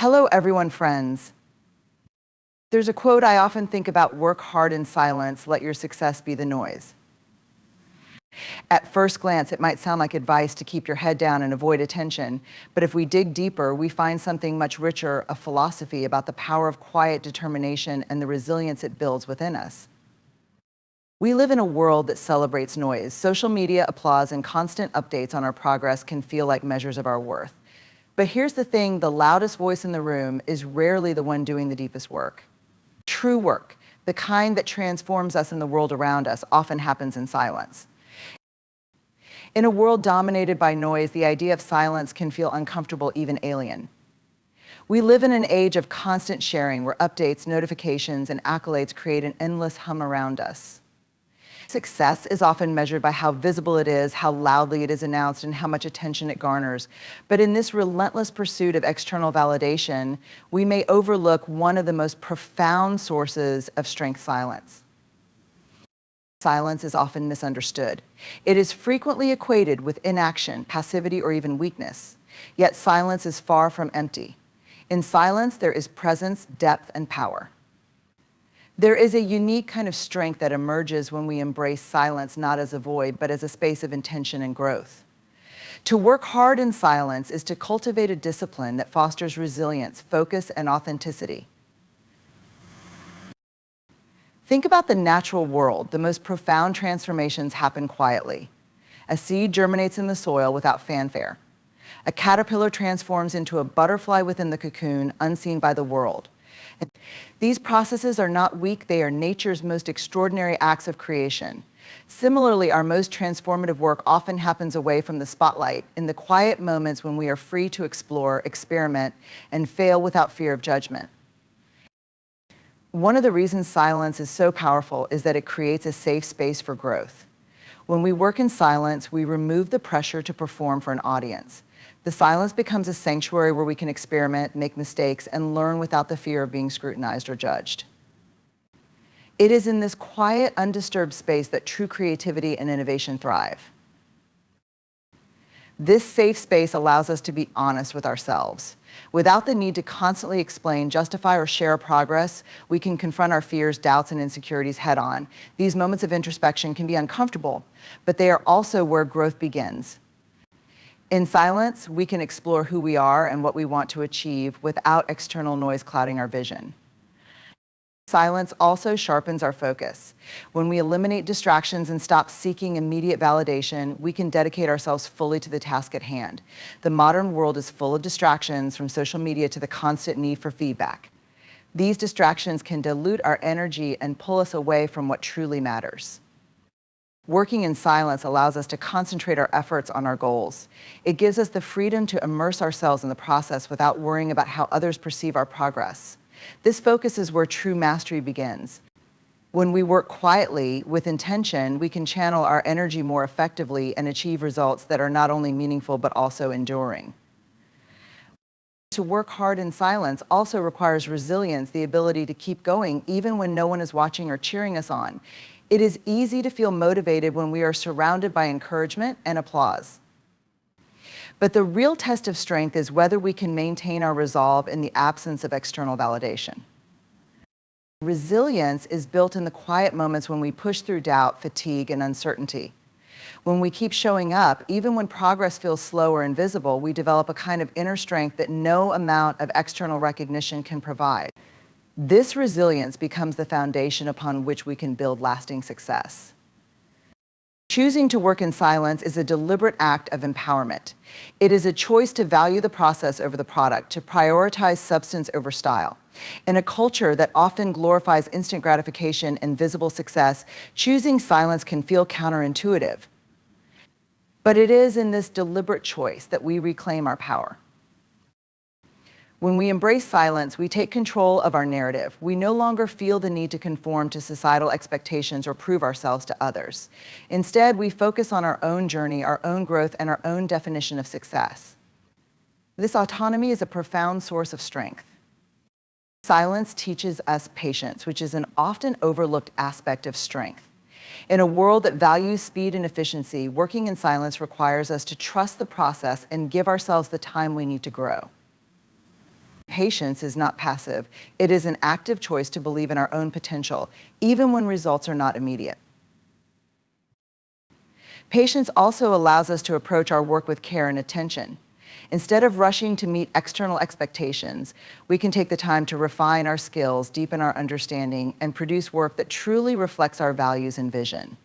Hello, everyone, friends. There's a quote I often think about: work hard in silence, let your success be the noise. At first glance, it might sound like advice to keep your head down and avoid attention, but if we dig deeper, we find something much richer, a philosophy about the power of quiet determination and the resilience it builds within us. We live in a world that celebrates noise. Social media, applause, and constant updates on our progress can feel like measures of our worth. But here's the thing: the loudest voice in the room is rarely the one doing the deepest work. True work, the kind that transforms us and the world around us, often happens in silence. In a world dominated by noise, the idea of silence can feel uncomfortable, even alien. We live in an age of constant sharing, where updates, notifications, and accolades create an endless hum around us. Success is often measured by how visible it is, how loudly it is announced, and how much attention it garners. But in this relentless pursuit of external validation, we may overlook one of the most profound sources of strength: silence. Silence is often misunderstood. It is frequently equated with inaction, passivity, or even weakness. Yet silence is far from empty. In silence, there is presence, depth, and power. There is a unique kind of strength that emerges when we embrace silence, not as a void, but as a space of intention and growth. To work hard in silence is to cultivate a discipline that fosters resilience, focus, and authenticity. Think about the natural world. The most profound transformations happen quietly. A seed germinates in the soil without fanfare. A caterpillar transforms into a butterfly within the cocoon, unseen by the world. These processes are not weak, they are nature's most extraordinary acts of creation. Similarly, our most transformative work often happens away from the spotlight, in the quiet moments when we are free to explore, experiment, and fail without fear of judgment. One of the reasons silence is so powerful is that it creates a safe space for growth. When we work in silence, we remove the pressure to perform for an audience. The silence becomes a sanctuary where we can experiment, make mistakes, and learn without the fear of being scrutinized or judged. It is in this quiet, undisturbed space that true creativity and innovation thrive. This safe space allows us to be honest with ourselves. Without the need to constantly explain, justify, or share progress, we can confront our fears, doubts, and insecurities head-on. These moments of introspection can be uncomfortable, but they are also where growth begins. In silence, we can explore who we are and what we want to achieve without external noise clouding our vision. Silence also sharpens our focus. When we eliminate distractions and stop seeking immediate validation, we can dedicate ourselves fully to the task at hand. The modern world is full of distractions, from social media to the constant need for feedback. These distractions can dilute our energy and pull us away from what truly matters. Working in silence allows us to concentrate our efforts on our goals. It gives us the freedom to immerse ourselves in the process without worrying about how others perceive our progress. This focus is where true mastery begins. When we work quietly, with intention, we can channel our energy more effectively and achieve results that are not only meaningful but also enduring. To work hard in silence also requires resilience, the ability to keep going even when no one is watching or cheering us on. It is easy to feel motivated when we are surrounded by encouragement and applause. But the real test of strength is whether we can maintain our resolve in the absence of external validation. Resilience is built in the quiet moments when we push through doubt, fatigue, and uncertainty. When we keep showing up, even when progress feels slow or invisible, we develop a kind of inner strength that no amount of external recognition can provide. This resilience becomes the foundation upon which we can build lasting success. Choosing to work in silence is a deliberate act of empowerment. It is a choice to value the process over the product, to prioritize substance over style. In a culture that often glorifies instant gratification and visible success, choosing silence can feel counterintuitive. But it is in this deliberate choice that we reclaim our power. When we embrace silence, we take control of our narrative. We no longer feel the need to conform to societal expectations or prove ourselves to others. Instead, we focus on our own journey, our own growth, and our own definition of success. This autonomy is a profound source of strength. Silence teaches us patience, which is an often overlooked aspect of strength. In a world that values speed and efficiency, working in silence requires us to trust the process and give ourselves the time we need to grow. Patience is not passive. It is an active choice to believe in our own potential, even when results are not immediate. Patience also allows us to approach our work with care and attention. Instead of rushing to meet external expectations, we can take the time to refine our skills, deepen our understanding, and produce work that truly reflects our values and vision.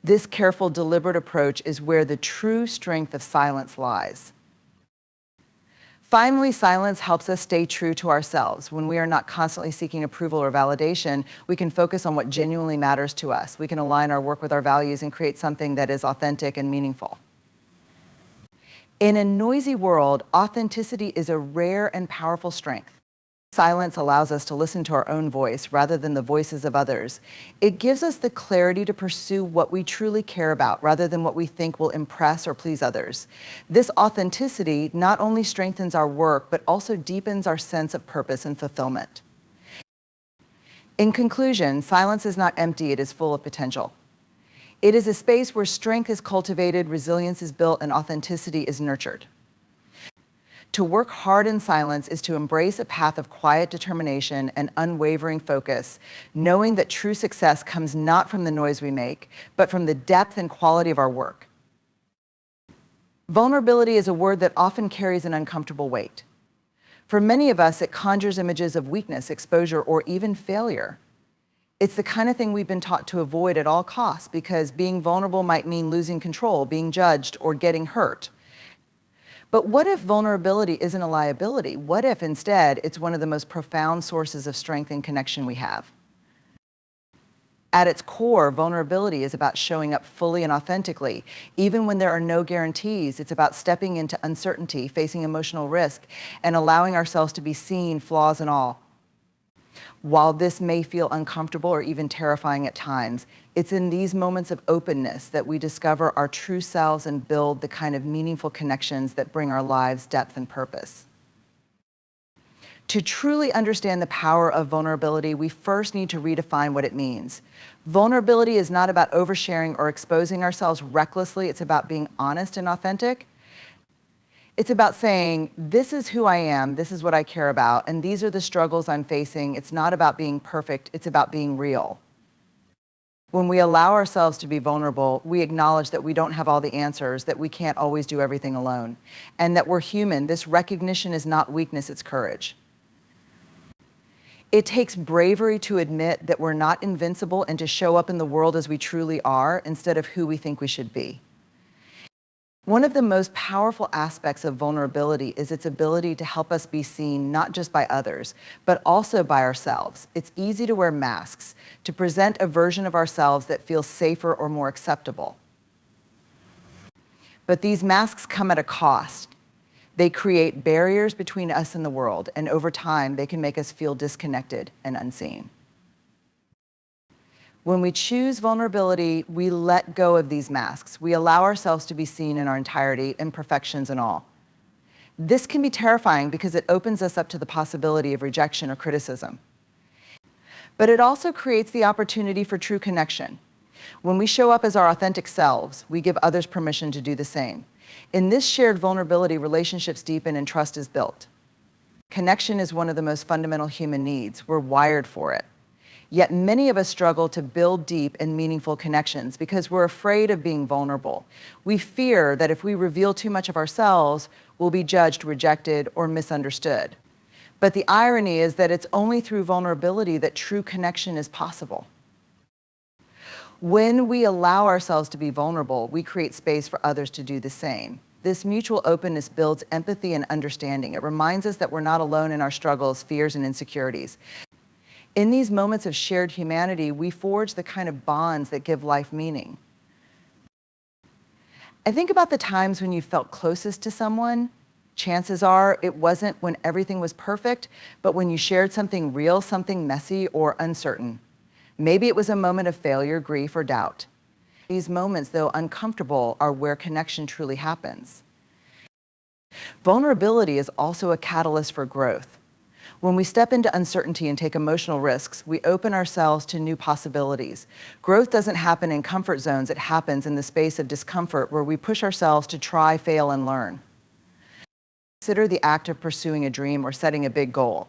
This careful, deliberate approach is where the true strength of silence lies. Finally, silence helps us stay true to ourselves. When we are not constantly seeking approval or validation, we can focus on what genuinely matters to us. We can align our work with our values and create something that is authentic and meaningful. In a noisy world, authenticity is a rare and powerful strength. Silence allows us to listen to our own voice rather than the voices of others. It gives us the clarity to pursue what we truly care about rather than what we think will impress or please others. This authenticity not only strengthens our work, but also deepens our sense of purpose and fulfillment. In conclusion, silence is not empty, it is full of potential. It is a space where strength is cultivated, resilience is built, and authenticity is nurtured. To work hard in silence is to embrace a path of quiet determination and unwavering focus, knowing that true success comes not from the noise we make, but from the depth and quality of our work. Vulnerability is a word that often carries an uncomfortable weight. For many of us, it conjures images of weakness, exposure, or even failure. It's the kind of thing we've been taught to avoid at all costs because being vulnerable might mean losing control, being judged, or getting hurt. But what if vulnerability isn't a liability? What if instead it's one of the most profound sources of strength and connection we have? At its core, vulnerability is about showing up fully and authentically. Even when there are no guarantees, it's about stepping into uncertainty, facing emotional risk, and allowing ourselves to be seen, flaws and all. While this may feel uncomfortable or even terrifying at times, it's in these moments of openness that we discover our true selves and build the kind of meaningful connections that bring our lives depth and purpose. To truly understand the power of vulnerability, we first need to redefine what it means. Vulnerability is not about oversharing or exposing ourselves recklessly. It's about being honest and authentic. It's about saying, this is who I am, this is what I care about, and these are the struggles I'm facing. It's not about being perfect, it's about being real. When we allow ourselves to be vulnerable, we acknowledge that we don't have all the answers, that we can't always do everything alone, and that we're human. This recognition is not weakness, it's courage. It takes bravery to admit that we're not invincible and to show up in the world as we truly are instead of who we think we should be. One of the most powerful aspects of vulnerability is its ability to help us be seen not just by others, but also by ourselves. It's easy to wear masks, to present a version of ourselves that feels safer or more acceptable. But these masks come at a cost. They create barriers between us and the world, and over time, they can make us feel disconnected and unseen. When we choose vulnerability, we let go of these masks. We allow ourselves to be seen in our entirety, imperfections and all. This can be terrifying because it opens us up to the possibility of rejection or criticism. But it also creates the opportunity for true connection. When we show up as our authentic selves, we give others permission to do the same. In this shared vulnerability, relationships deepen and trust is built. Connection is one of the most fundamental human needs. We're wired for it. Yet many of us struggle to build deep and meaningful connections because we're afraid of being vulnerable. We fear that if we reveal too much of ourselves, we'll be judged, rejected, or misunderstood. But the irony is that it's only through vulnerability that true connection is possible. When we allow ourselves to be vulnerable, we create space for others to do the same. This mutual openness builds empathy and understanding. It reminds us that we're not alone in our struggles, fears, and insecurities. In these moments of shared humanity, we forge the kind of bonds that give life meaning. I think about the times when you felt closest to someone. Chances are it wasn't when everything was perfect, but when you shared something real, something messy or uncertain. Maybe it was a moment of failure, grief, or doubt. These moments, though uncomfortable, are where connection truly happens. Vulnerability is also a catalyst for growth. When we step into uncertainty and take emotional risks, we open ourselves to new possibilities. Growth doesn't happen in comfort zones, it happens in the space of discomfort where we push ourselves to try, fail, and learn. Consider the act of pursuing a dream or setting a big goal.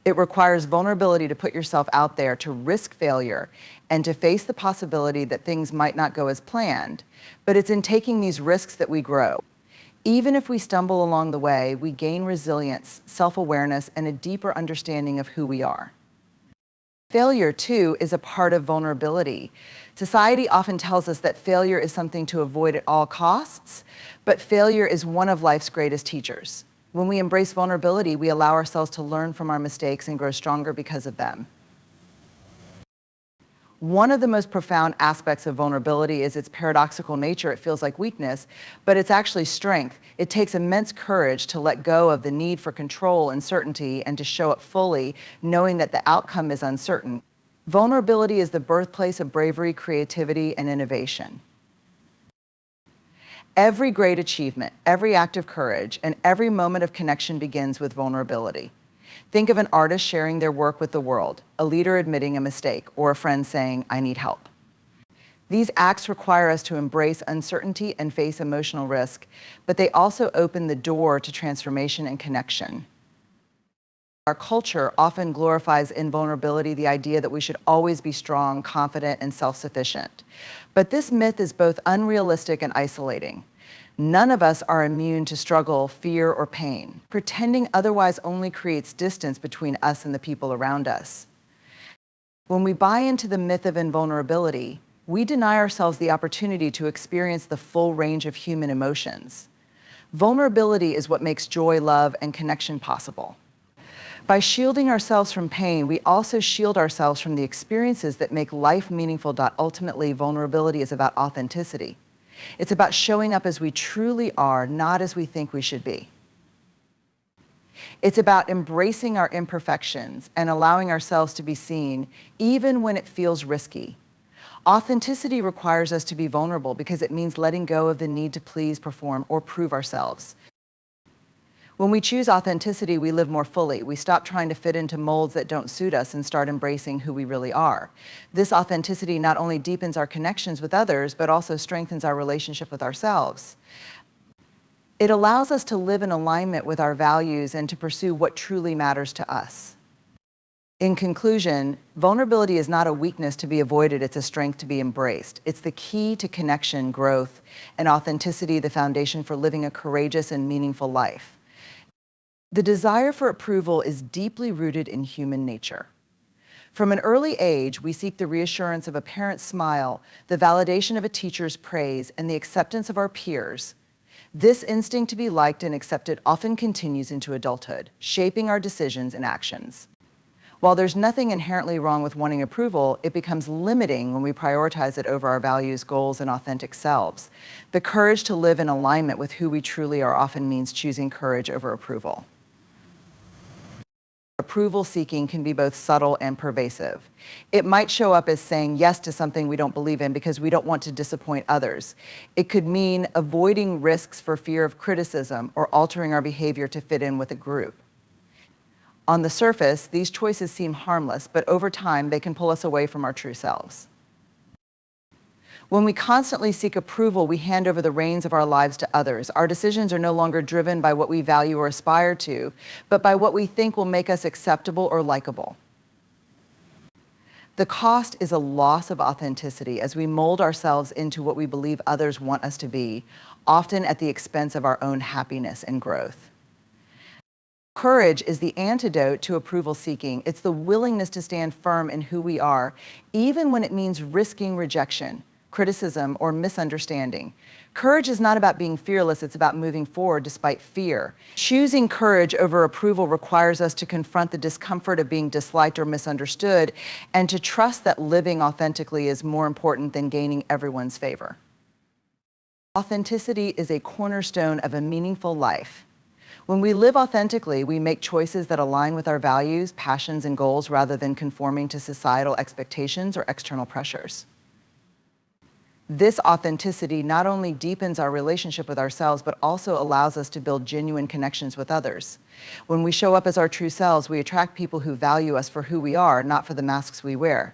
It requires vulnerability to put yourself out there, to risk failure, and to face the possibility that things might not go as planned. But it's in taking these risks that we grow. Even if we stumble along the way, we gain resilience, self-awareness, and a deeper understanding of who we are. Failure, too, is a part of vulnerability. Society often tells us that failure is something to avoid at all costs, but failure is one of life's greatest teachers. When we embrace vulnerability, we allow ourselves to learn from our mistakes and grow stronger because of them. One of the most profound aspects of vulnerability is its paradoxical nature. It feels like weakness, but it's actually strength. It takes immense courage to let go of the need for control and certainty and to show up fully, knowing that the outcome is uncertain. Vulnerability is the birthplace of bravery, creativity, and innovation. Every great achievement, every act of courage, and every moment of connection begins with vulnerability. Think of an artist sharing their work with the world, a leader admitting a mistake, or a friend saying, "I need help." These acts require us to embrace uncertainty and face emotional risk, but they also open the door to transformation and connection. Our culture often glorifies in vulnerability the idea that we should always be strong, confident, and self-sufficient. But this myth is both unrealistic and isolating. None of us are immune to struggle, fear, or pain. Pretending otherwise only creates distance between us and the people around us. When we buy into the myth of invulnerability, we deny ourselves the opportunity to experience the full range of human emotions. Vulnerability is what makes joy, love, and connection possible. By shielding ourselves from pain, we also shield ourselves from the experiences that make life meaningful. Ultimately, vulnerability is about authenticity. It's about showing up as we truly are, not as we think we should be. It's about embracing our imperfections and allowing ourselves to be seen, even when it feels risky. Authenticity requires us to be vulnerable because it means letting go of the need to please, perform, or prove ourselves. When we choose authenticity, we live more fully. We stop trying to fit into molds that don't suit us and start embracing who we really are. This authenticity not only deepens our connections with others, but also strengthens our relationship with ourselves. It allows us to live in alignment with our values and to pursue what truly matters to us. In conclusion, vulnerability is not a weakness to be avoided, it's a strength to be embraced. It's the key to connection, growth, and authenticity, the foundation for living a courageous and meaningful life. The desire for approval is deeply rooted in human nature. From an early age, we seek the reassurance of a parent's smile, the validation of a teacher's praise, and the acceptance of our peers. This instinct to be liked and accepted often continues into adulthood, shaping our decisions and actions. While there's nothing inherently wrong with wanting approval, it becomes limiting when we prioritize it over our values, goals, and authentic selves. The courage to live in alignment with who we truly are often means choosing courage over approval. Approval seeking can be both subtle and pervasive. It might show up as saying yes to something we don't believe in because we don't want to disappoint others. It could mean avoiding risks for fear of criticism or altering our behavior to fit in with a group. On the surface, these choices seem harmless, but over time, they can pull us away from our true selves. When we constantly seek approval, we hand over the reins of our lives to others. Our decisions are no longer driven by what we value or aspire to, but by what we think will make us acceptable or likable. The cost is a loss of authenticity as we mold ourselves into what we believe others want us to be, often at the expense of our own happiness and growth. Courage is the antidote to approval seeking. It's the willingness to stand firm in who we are, even when it means risking rejection, criticism, or misunderstanding. Courage is not about being fearless, it's about moving forward despite fear. Choosing courage over approval requires us to confront the discomfort of being disliked or misunderstood, and to trust that living authentically is more important than gaining everyone's favor. Authenticity is a cornerstone of a meaningful life. When we live authentically, we make choices that align with our values, passions, and goals rather than conforming to societal expectations or external pressures. This authenticity not only deepens our relationship with ourselves, but also allows us to build genuine connections with others. When we show up as our true selves, we attract people who value us for who we are, not for the masks we wear.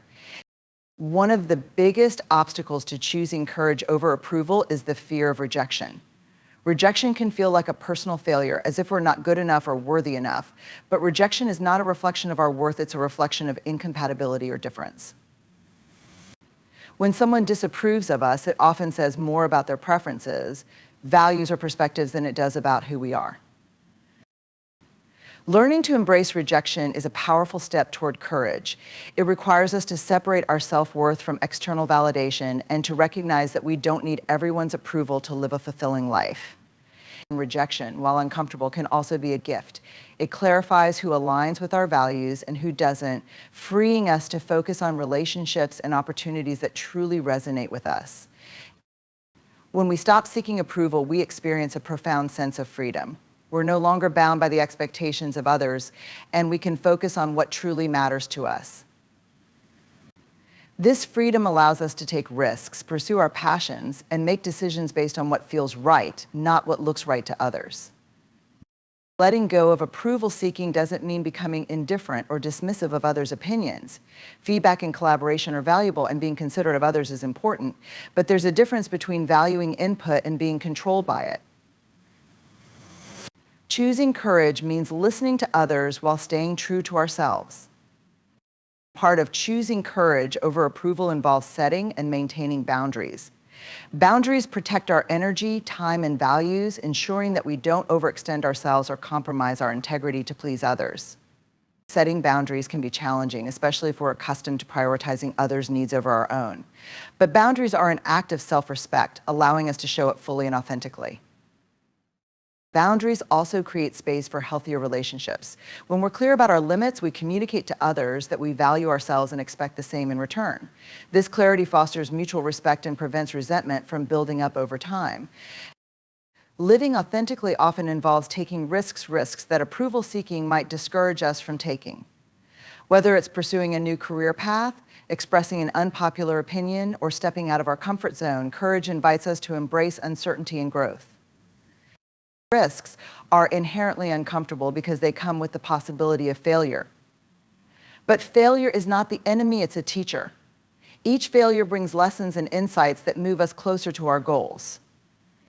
One of the biggest obstacles to choosing courage over approval is the fear of rejection. Rejection can feel like a personal failure, as if we're not good enough or worthy enough. But rejection is not a reflection of our worth, it's a reflection of incompatibility or difference. When someone disapproves of us, it often says more about their preferences, values, or perspectives than it does about who we are. Learning to embrace rejection is a powerful step toward courage. It requires us to separate our self-worth from external validation and to recognize that we don't need everyone's approval to live a fulfilling life. Rejection, while uncomfortable, can also be a gift. It clarifies who aligns with our values and who doesn't, freeing us to focus on relationships and opportunities that truly resonate with us. When we stop seeking approval, we experience a profound sense of freedom. We're no longer bound by the expectations of others, and we can focus on what truly matters to us. This freedom allows us to take risks, pursue our passions, and make decisions based on what feels right, not what looks right to others. Letting go of approval seeking doesn't mean becoming indifferent or dismissive of others' opinions. Feedback and collaboration are valuable, and being considerate of others is important, but there's a difference between valuing input and being controlled by it. Choosing courage means listening to others while staying true to ourselves. Part of choosing courage over approval involves setting and maintaining boundaries. Boundaries protect our energy, time, and values, ensuring that we don't overextend ourselves or compromise our integrity to please others. Setting boundaries can be challenging, especially if we're accustomed to prioritizing others' needs over our own. But boundaries are an act of self-respect, allowing us to show up fully and authentically. Boundaries also create space for healthier relationships. When we're clear about our limits, we communicate to others that we value ourselves and expect the same in return. This clarity fosters mutual respect and prevents resentment from building up over time. Living authentically often involves taking risks that approval seeking might discourage us from taking. Whether it's pursuing a new career path, expressing an unpopular opinion, or stepping out of our comfort zone, courage invites us to embrace uncertainty and growth. Risks are inherently uncomfortable because they come with the possibility of failure. But failure is not the enemy, it's a teacher. Each failure brings lessons and insights that move us closer to our goals.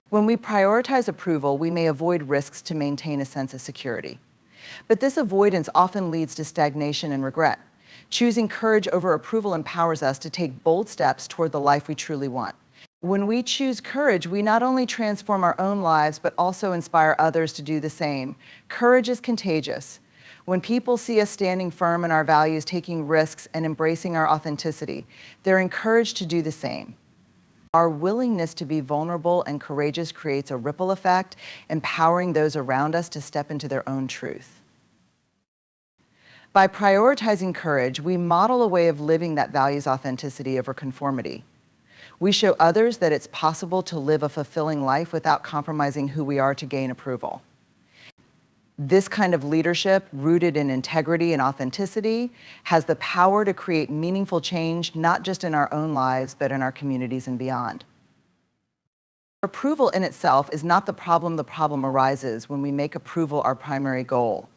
When we prioritize approval, we may avoid risks to maintain a sense of security. But this avoidance often leads to stagnation and regret. Choosing courage over approval empowers us to take bold steps toward the life we truly want. When we choose courage, we not only transform our own lives, but also inspire others to do the same. Courage is contagious. When people see us standing firm in our values, taking risks, and embracing our authenticity, they're encouraged to do the same. Our willingness to be vulnerable and courageous creates a ripple effect, empowering those around us to step into their own truth. By prioritizing courage, we model a way of living that values authenticity over conformity. We show others that it's possible to live a fulfilling life without compromising who we are to gain approval. This kind of leadership, rooted in integrity and authenticity, has the power to create meaningful change, not just in our own lives, but in our communities and beyond. Approval in itself is not the problem arises when we make approval our primary goal.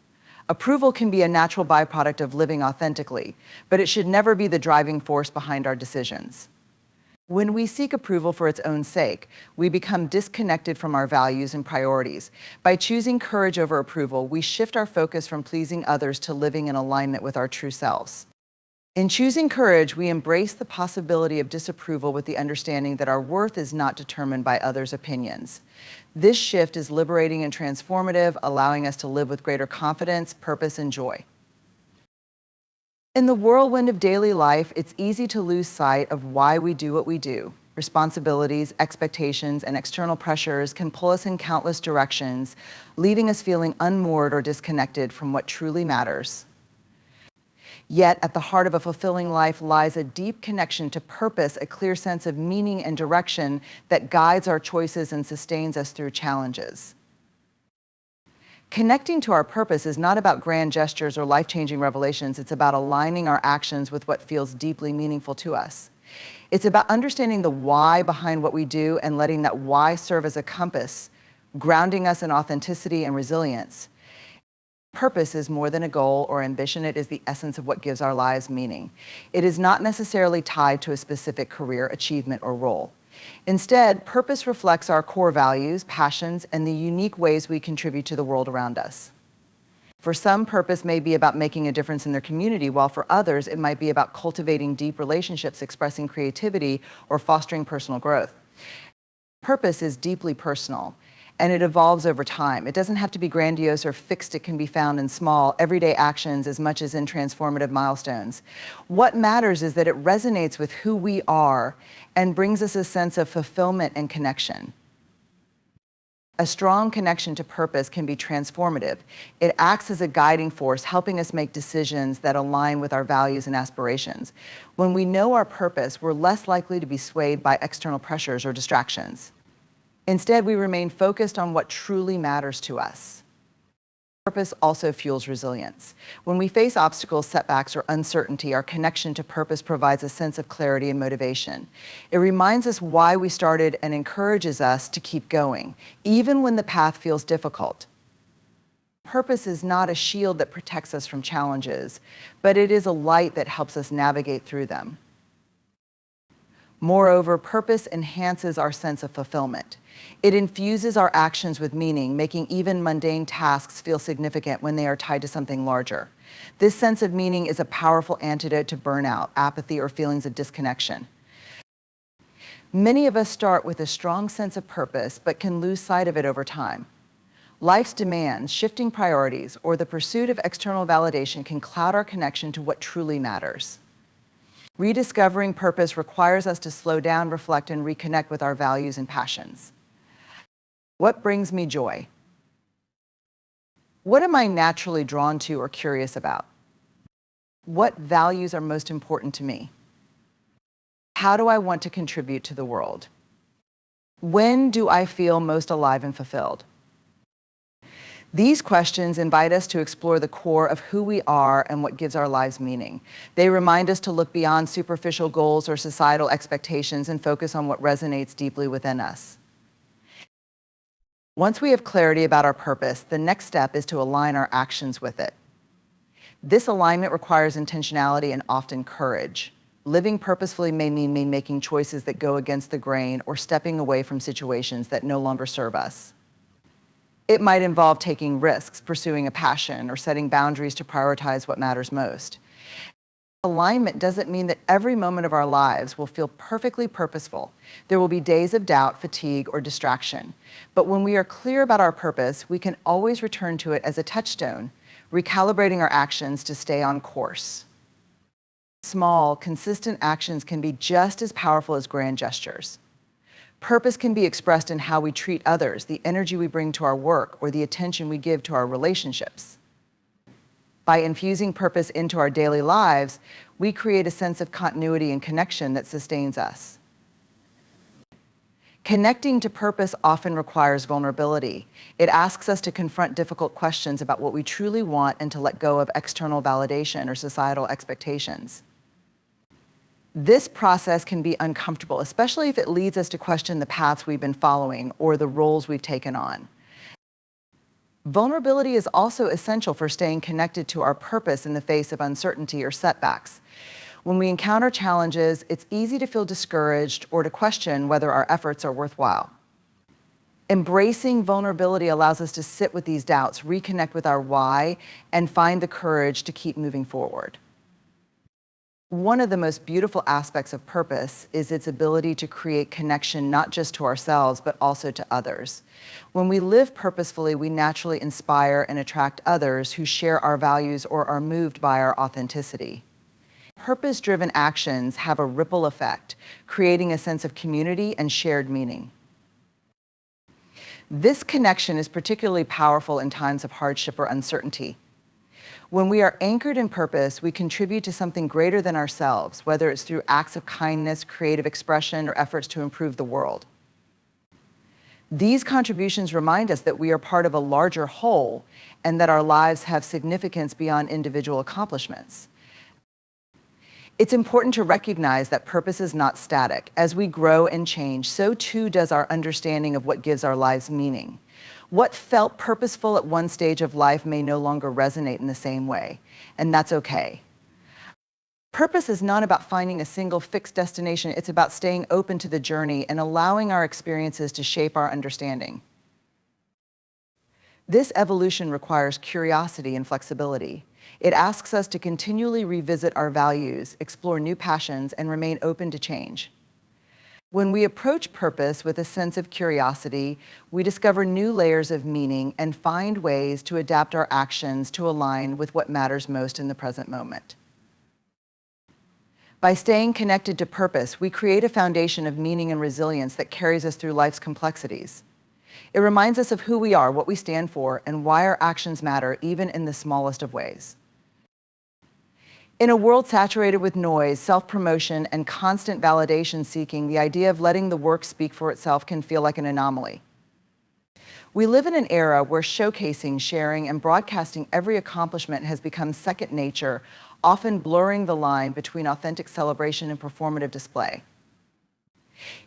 Approval can be a natural byproduct of living authentically, but it should never be the driving force behind our decisions. When we seek approval for its own sake, we become disconnected from our values and priorities. By choosing courage over approval, we shift our focus from pleasing others to living in alignment with our true selves. In choosing courage, we embrace the possibility of disapproval with the understanding that our worth is not determined by others' opinions. This shift is liberating and transformative, allowing us to live with greater confidence, purpose, and joy. In the whirlwind of daily life, it's easy to lose sight of why we do what we do. Responsibilities, expectations, and external pressures can pull us in countless directions, leaving us feeling unmoored or disconnected from what truly matters. Yet, at the heart of a fulfilling life lies a deep connection to purpose, a clear sense of meaning and direction that guides our choices and sustains us through challenges. Connecting to our purpose is not about grand gestures or life-changing revelations. It's about aligning our actions with what feels deeply meaningful to us. It's about understanding the why behind what we do and letting that why serve as a compass, grounding us in authenticity and resilience. Purpose is more than a goal or ambition. It is the essence of what gives our lives meaning. It is not necessarily tied to a specific career, achievement, or role. Instead, purpose reflects our core values, passions, and the unique ways we contribute to the world around us. For some, purpose may be about making a difference in their community, while for others, it might be about cultivating deep relationships, expressing creativity, or fostering personal growth. Purpose is deeply personal, and it evolves over time. It doesn't have to be grandiose or fixed. It can be found in small, everyday actions as much as in transformative milestones. What matters is that it resonates with who we are and brings us a sense of fulfillment and connection. A strong connection to purpose can be transformative. It acts as a guiding force, helping us make decisions that align with our values and aspirations. When we know our purpose, we're less likely to be swayed by external pressures or distractions. Instead, we remain focused on what truly matters to us. Purpose also fuels resilience. When we face obstacles, setbacks, or uncertainty, our connection to purpose provides a sense of clarity and motivation. It reminds us why we started and encourages us to keep going, even when the path feels difficult. Purpose is not a shield that protects us from challenges, but it is a light that helps us navigate through them. Moreover, purpose enhances our sense of fulfillment. It infuses our actions with meaning, making even mundane tasks feel significant when they are tied to something larger. This sense of meaning is a powerful antidote to burnout, apathy, or feelings of disconnection. Many of us start with a strong sense of purpose, but can lose sight of it over time. Life's demands, shifting priorities, or the pursuit of external validation can cloud our connection to what truly matters. Rediscovering purpose requires us to slow down, reflect, and reconnect with our values and passions. What brings me joy? What am I naturally drawn to or curious about? What values are most important to me? How do I want to contribute to the world? When do I feel most alive and fulfilled? These questions invite us to explore the core of who we are and what gives our lives meaning. They remind us to look beyond superficial goals or societal expectations and focus on what resonates deeply within us. Once we have clarity about our purpose, the next step is to align our actions with it. This alignment requires intentionality and often courage. Living purposefully may mean making choices that go against the grain or stepping away from situations that no longer serve us. It might involve taking risks, pursuing a passion, or setting boundaries to prioritize what matters most. Alignment doesn't mean that every moment of our lives will feel perfectly purposeful. There will be days of doubt, fatigue, or distraction. But when we are clear about our purpose, we can always return to it as a touchstone, recalibrating our actions to stay on course. Small, consistent actions can be just as powerful as grand gestures. Purpose can be expressed in how we treat others, the energy we bring to our work, or the attention we give to our relationships. By infusing purpose into our daily lives, we create a sense of continuity and connection that sustains us. Connecting to purpose often requires vulnerability. It asks us to confront difficult questions about what we truly want and to let go of external validation or societal expectations. This process can be uncomfortable, especially if it leads us to question the paths we've been following or the roles we've taken on. Vulnerability is also essential for staying connected to our purpose in the face of uncertainty or setbacks. When we encounter challenges, it's easy to feel discouraged or to question whether our efforts are worthwhile. Embracing vulnerability allows us to sit with these doubts, reconnect with our why, and find the courage to keep moving forward. One of the most beautiful aspects of purpose is its ability to create connection not just to ourselves, but also to others. When we live purposefully, we naturally inspire and attract others who share our values or are moved by our authenticity. Purpose-driven actions have a ripple effect, creating a sense of community and shared meaning. This connection is particularly powerful in times of hardship or uncertainty. When we are anchored in purpose, we contribute to something greater than ourselves, whether it's through acts of kindness, creative expression, or efforts to improve the world. These contributions remind us that we are part of a larger whole and that our lives have significance beyond individual accomplishments. It's important to recognize that purpose is not static. As we grow and change, so too does our understanding of what gives our lives meaning. What felt purposeful at one stage of life may no longer resonate in the same way, and that's okay. Purpose is not about finding a single fixed destination. It's about staying open to the journey and allowing our experiences to shape our understanding. This evolution requires curiosity and flexibility. It asks us to continually revisit our values, explore new passions, and remain open to change. When we approach purpose with a sense of curiosity, we discover new layers of meaning and find ways to adapt our actions to align with what matters most in the present moment. By staying connected to purpose, we create a foundation of meaning and resilience that carries us through life's complexities. It reminds us of who we are, what we stand for, and why our actions matter, even in the smallest of ways. In a world saturated with noise, self-promotion, and constant validation seeking, the idea of letting the work speak for itself can feel like an anomaly. We live in an era where showcasing, sharing, and broadcasting every accomplishment has become second nature, often blurring the line between authentic celebration and performative display.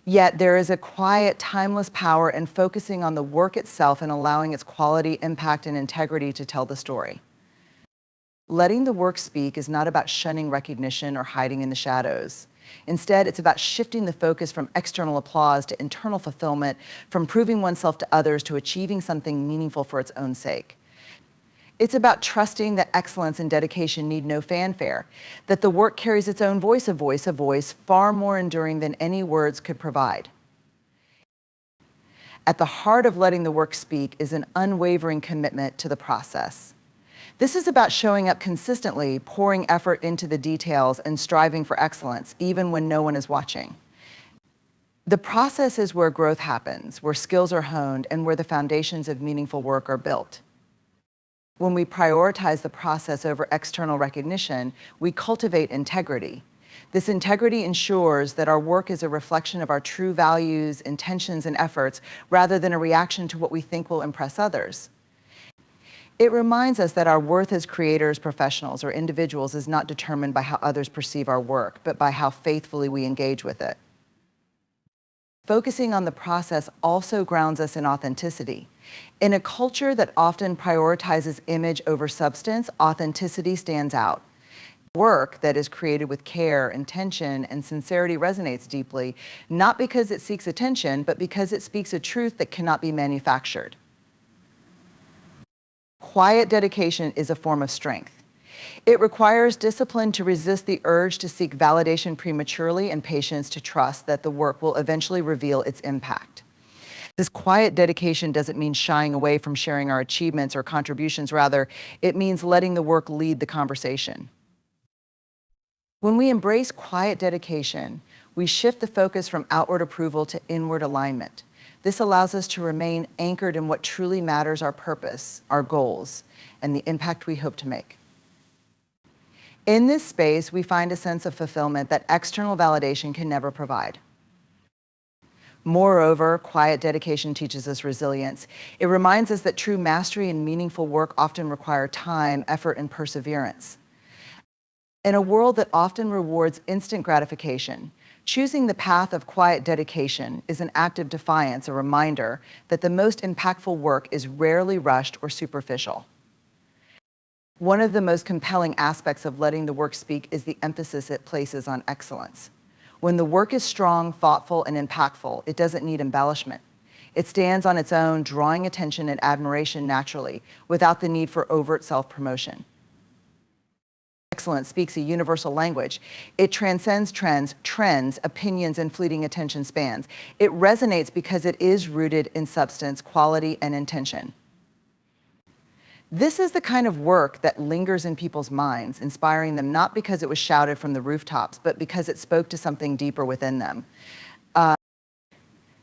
Yet there is a quiet, timeless power in focusing on the work itself and allowing its quality, impact, and integrity to tell the story. Letting the work speak is not about shunning recognition or hiding in the shadows. Instead, it's about shifting the focus from external applause to internal fulfillment, from proving oneself to others to achieving something meaningful for its own sake. It's about trusting that excellence and dedication need no fanfare, that the work carries its own voice, a voice far more enduring than any words could provide. At the heart of letting the work speak is an unwavering commitment to the process. This is about showing up consistently, pouring effort into the details, and striving for excellence, even when no one is watching. The process is where growth happens, where skills are honed, and where the foundations of meaningful work are built. When we prioritize the process over external recognition, we cultivate integrity. This integrity ensures that our work is a reflection of our true values, intentions, and efforts, rather than a reaction to what we think will impress others. It reminds us that our worth as creators, professionals, or individuals is not determined by how others perceive our work, but by how faithfully we engage with it. Focusing on the process also grounds us in authenticity. In a culture that often prioritizes image over substance, authenticity stands out. Work that is created with care, intention, and sincerity resonates deeply, not because it seeks attention, but because it speaks a truth that cannot be manufactured. Quiet dedication is a form of strength. It requires discipline to resist the urge to seek validation prematurely and patience to trust that the work will eventually reveal its impact. This quiet dedication doesn't mean shying away from sharing our achievements or contributions. Rather, it means letting the work lead the conversation. When we embrace quiet dedication, we shift the focus from outward approval to inward alignment. This allows us to remain anchored in what truly matters: our purpose, our goals, and the impact we hope to make. In this space, we find a sense of fulfillment that external validation can never provide. Moreover, quiet dedication teaches us resilience. It reminds us that true mastery and meaningful work often require time, effort, and perseverance. In a world that often rewards instant gratification, choosing the path of quiet dedication is an act of defiance, a reminder that the most impactful work is rarely rushed or superficial. One of the most compelling aspects of letting the work speak is the emphasis it places on excellence. When the work is strong, thoughtful, and impactful, it doesn't need embellishment. It stands on its own, drawing attention and admiration naturally, without the need for overt self-promotion. Excellence speaks a universal language. It transcends trends, opinions, and fleeting attention spans. It resonates because it is rooted in substance, quality, and intention. This is the kind of work that lingers in people's minds, inspiring them not because it was shouted from the rooftops, but because it spoke to something deeper within them.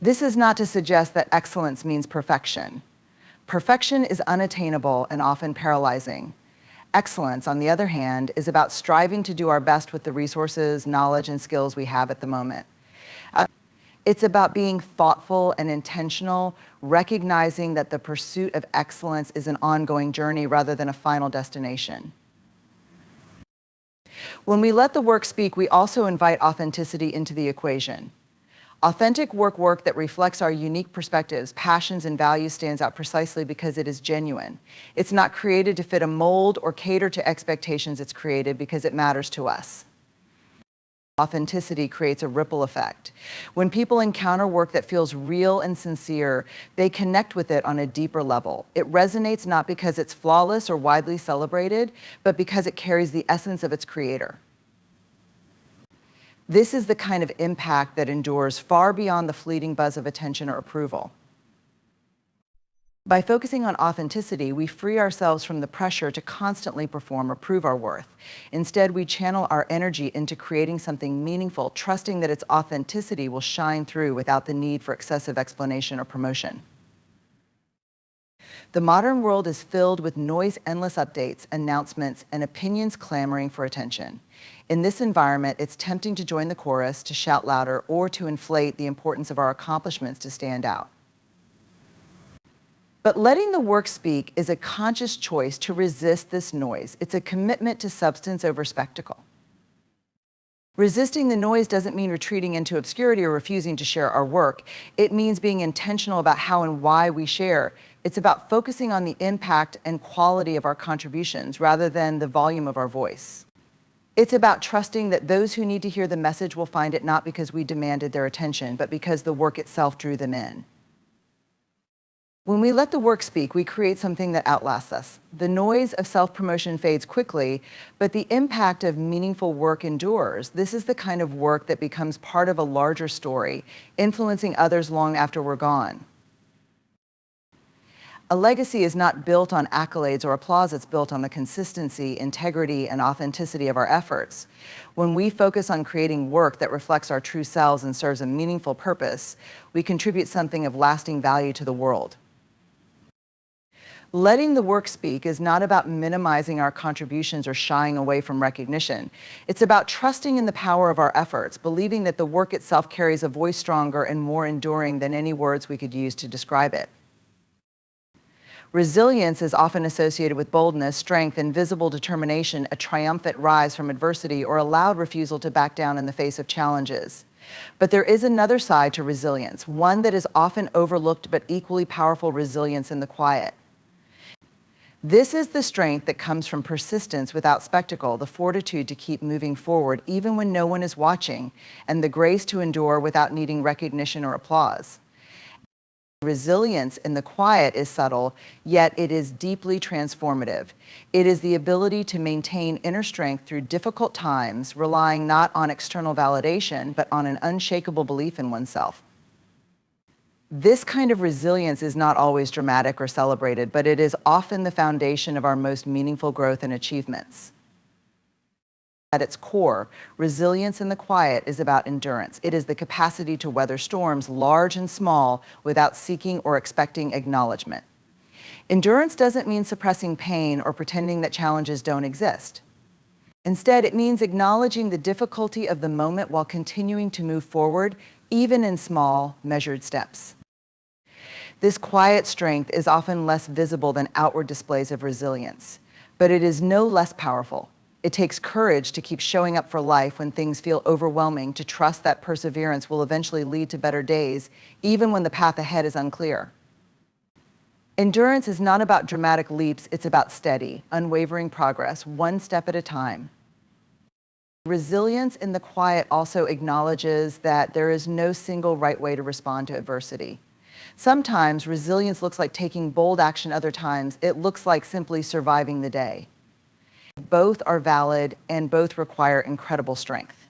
This is not to suggest that excellence means perfection. Perfection is unattainable and often paralyzing. Excellence, on the other hand, is about striving to do our best with the resources, knowledge, and skills we have at the moment. It's about being thoughtful and intentional, recognizing that the pursuit of excellence is an ongoing journey rather than a final destination. When we let the work speak, we also invite authenticity into the equation. Authentic work that reflects our unique perspectives, passions, and values stands out precisely because it is genuine. It's not created to fit a mold or cater to expectations. It's created because it matters to us. Authenticity creates a ripple effect. When people encounter work that feels real and sincere, they connect with it on a deeper level. It resonates not because it's flawless or widely celebrated, but because it carries the essence of its creator. This is the kind of impact that endures far beyond the fleeting buzz of attention or approval. By focusing on authenticity, we free ourselves from the pressure to constantly perform or prove our worth. Instead, we channel our energy into creating something meaningful, trusting that its authenticity will shine through without the need for excessive explanation or promotion. The modern world is filled with noise-endless updates, announcements, and opinions clamoring for attention. In this environment, it's tempting to join the chorus, to shout louder, or to inflate the importance of our accomplishments to stand out. But letting the work speak is a conscious choice to resist this noise. It's a commitment to substance over spectacle. Resisting the noise doesn't mean retreating into obscurity or refusing to share our work. It means being intentional about how and why we share. It's about focusing on the impact and quality of our contributions rather than the volume of our voice. It's about trusting that those who need to hear the message will find it not because we demanded their attention, but because the work itself drew them in. When we let the work speak, we create something that outlasts us. The noise of self-promotion fades quickly, but the impact of meaningful work endures. This is the kind of work that becomes part of a larger story, influencing others long after we're gone. A legacy is not built on accolades or applause, it's built on the consistency, integrity, and authenticity of our efforts. When we focus on creating work that reflects our true selves and serves a meaningful purpose, we contribute something of lasting value to the world. Letting the work speak is not about minimizing our contributions or shying away from recognition. It's about trusting in the power of our efforts, believing that the work itself carries a voice stronger and more enduring than any words we could use to describe it. Resilience is often associated with boldness, strength, and visible determination, a triumphant rise from adversity, or a loud refusal to back down in the face of challenges. But there is another side to resilience, one that is often overlooked but equally powerful: resilience in the quiet. This is the strength that comes from persistence without spectacle, the fortitude to keep moving forward even when no one is watching, and the grace to endure without needing recognition or applause. Resilience in the quiet is subtle, yet it is deeply transformative. It is the ability to maintain inner strength through difficult times, relying not on external validation, but on an unshakable belief in oneself. This kind of resilience is not always dramatic or celebrated, but it is often the foundation of our most meaningful growth and achievements. At its core, resilience in the quiet is about endurance. It is the capacity to weather storms, large and small, without seeking or expecting acknowledgement. Endurance doesn't mean suppressing pain or pretending that challenges don't exist. Instead, it means acknowledging the difficulty of the moment while continuing to move forward, even in small, measured steps. This quiet strength is often less visible than outward displays of resilience, but it is no less powerful. It takes courage to keep showing up for life when things feel overwhelming, to trust that perseverance will eventually lead to better days, even when the path ahead is unclear. Endurance is not about dramatic leaps, it's about steady, unwavering progress, one step at a time. Resilience in the quiet also acknowledges that there is no single right way to respond to adversity. Sometimes resilience looks like taking bold action, other times it looks like simply surviving the day. Both are valid and both require incredible strength.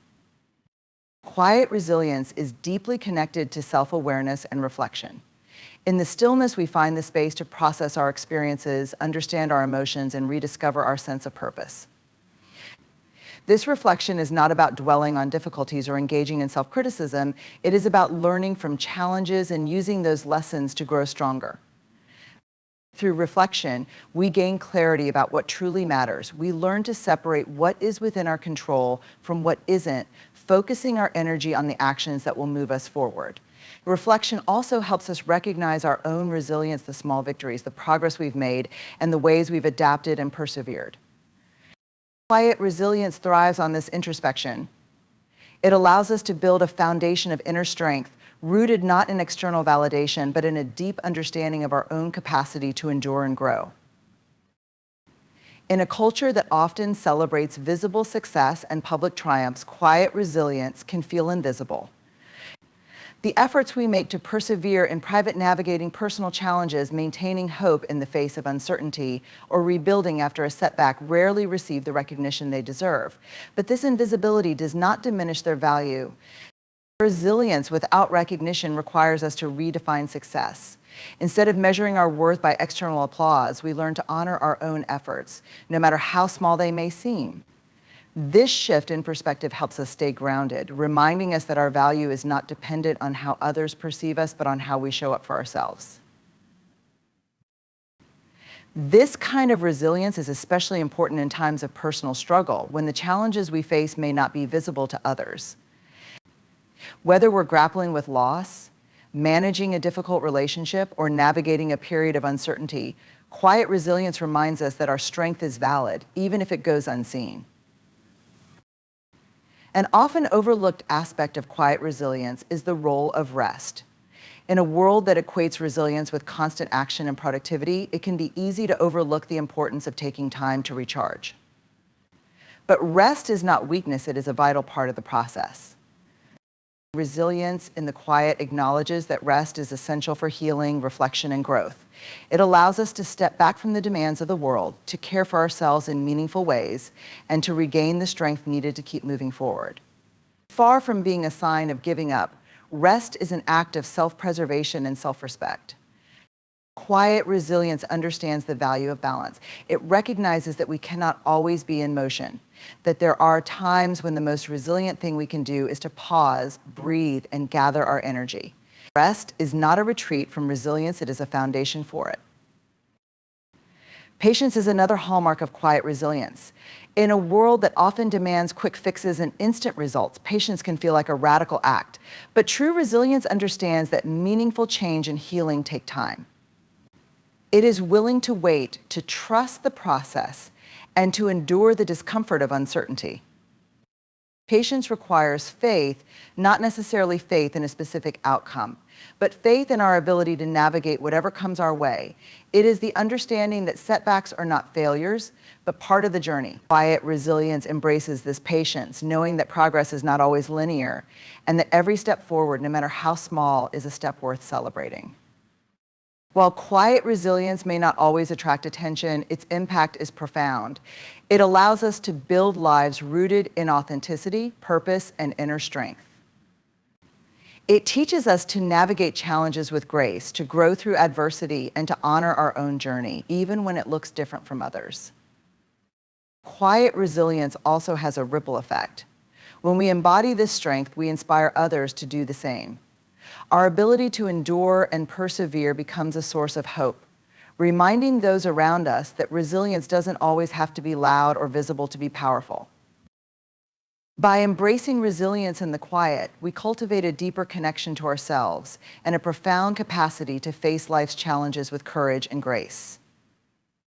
Quiet resilience is deeply connected to self-awareness and reflection. In the stillness, we find the space to process our experiences, understand our emotions, and rediscover our sense of purpose. This reflection is not about dwelling on difficulties or engaging in self-criticism. It is about learning from challenges and using those lessons to grow stronger. Through reflection, we gain clarity about what truly matters. We learn to separate what is within our control from what isn't, focusing our energy on the actions that will move us forward. Reflection also helps us recognize our own resilience, the small victories, the progress we've made, and the ways we've adapted and persevered. Quiet resilience thrives on this introspection. It allows us to build a foundation of inner strength, rooted not in external validation, but in a deep understanding of our own capacity to endure and grow. In a culture that often celebrates visible success and public triumphs, quiet resilience can feel invisible. The efforts we make to persevere in private navigating personal challenges, maintaining hope in the face of uncertainty, or rebuilding after a setback rarely receive the recognition they deserve. But this invisibility does not diminish their value. Resilience without recognition requires us to redefine success. Instead of measuring our worth by external applause, we learn to honor our own efforts, no matter how small they may seem. This shift in perspective helps us stay grounded, reminding us that our value is not dependent on how others perceive us, but on how we show up for ourselves. This kind of resilience is especially important in times of personal struggle, when the challenges we face may not be visible to others. Whether we're grappling with loss, managing a difficult relationship, or navigating a period of uncertainty, quiet resilience reminds us that our strength is valid, even if it goes unseen. An often overlooked aspect of quiet resilience is the role of rest. In a world that equates resilience with constant action and productivity, it can be easy to overlook the importance of taking time to recharge. But rest is not weakness, it is a vital part of the process. Resilience in the quiet acknowledges that rest is essential for healing, reflection, and growth. It allows us to step back from the demands of the world, to care for ourselves in meaningful ways, and to regain the strength needed to keep moving forward. Far from being a sign of giving up, rest is an act of self-preservation and self-respect. Quiet resilience understands the value of balance. It recognizes that we cannot always be in motion, that there are times when the most resilient thing we can do is to pause, breathe, and gather our energy. Rest is not a retreat from resilience, it is a foundation for it. Patience is another hallmark of quiet resilience. In a world that often demands quick fixes and instant results, patience can feel like a radical act. But true resilience understands that meaningful change and healing take time. It is willing to wait, to trust the process, and to endure the discomfort of uncertainty. Patience requires faith, not necessarily faith in a specific outcome, but faith in our ability to navigate whatever comes our way. It is the understanding that setbacks are not failures, but part of the journey. Quiet resilience embraces this patience, knowing that progress is not always linear, and that every step forward, no matter how small, is a step worth celebrating. While quiet resilience may not always attract attention, its impact is profound. It allows us to build lives rooted in authenticity, purpose, and inner strength. It teaches us to navigate challenges with grace, to grow through adversity, and to honor our own journey, even when it looks different from others. Quiet resilience also has a ripple effect. When we embody this strength, we inspire others to do the same. Our ability to endure and persevere becomes a source of hope, reminding those around us that resilience doesn't always have to be loud or visible to be powerful. By embracing resilience in the quiet, we cultivate a deeper connection to ourselves and a profound capacity to face life's challenges with courage and grace.